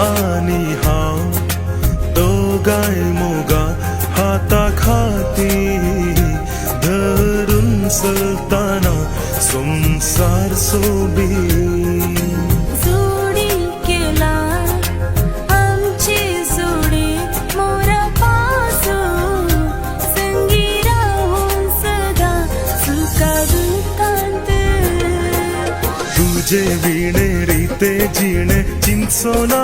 आणि हांव दोगांय मोगा हाताक हाती धरून चलताना संसार सोबीत तुझे विणेरी ते जिणे चिंचोना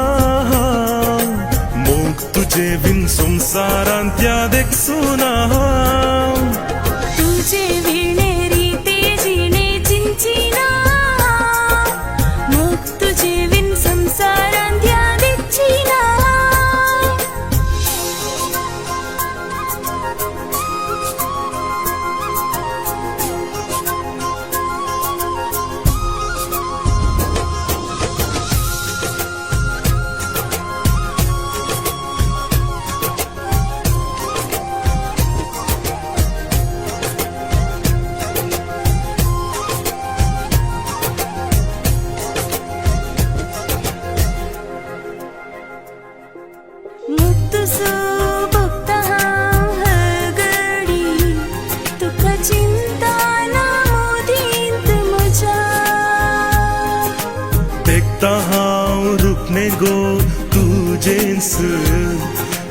मोग तुझे विन संसारांत यादेक सुना तुझे विणेरी ते जिणे चिंचिना मोग तुझे विन संसारांत यादेक चिना हांव रुपने गो तुजेंस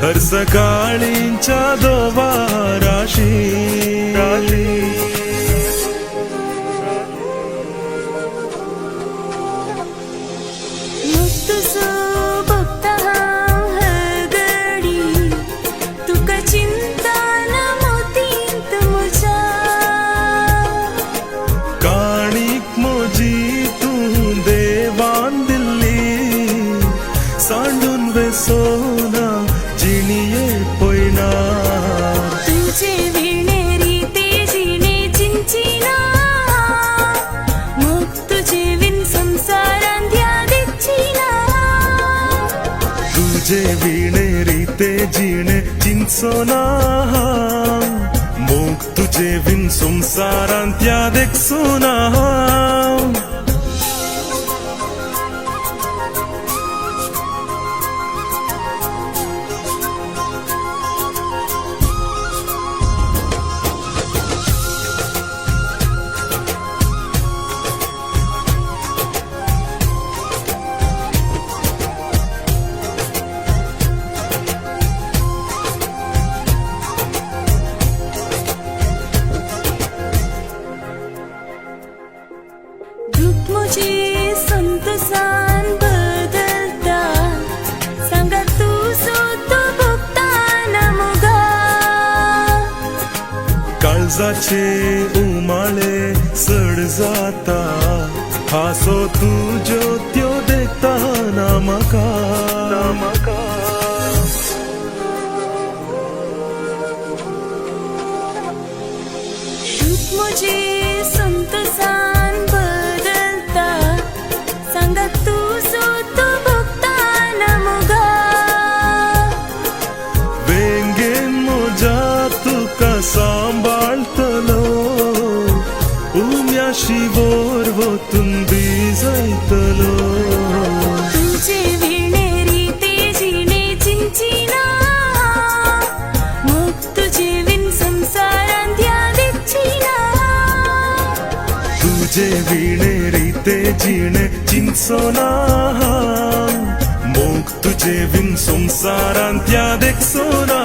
हर सकाळींच्या दोवाराशी काणीक मोजी तू देवान दिल्ली सांडून वेसोना जिणिये पयना तुझे विणेरी ते जिणे चिंचिना मोग तुझे विन संसारांत यादेक चिना तुझे विणेरी ते जिणे चिंचोना मोग तुझे विन संसारांत यादेक सुना मुझे संतोषान बदलता सांगा तू सोतो भोगताना मोगा काळजाचे उमाळे सड जाता हासो तुज्यो त्यो देखताना म्हाका मुझे संतोषान बदलता सांगा तू सोतो भोगताना मोगा वेंगेन मोजा तुका सांबाळतलो उम्याशी बोर वतून भिजयतलो तुझे विणेरी ते जिणे चिंचिना मोग तुझे विन संसारांत यादेक चिना तुझे विणेरी ते जिणे चिंचोना मोग तुझे विन संसारांत यादेक सोना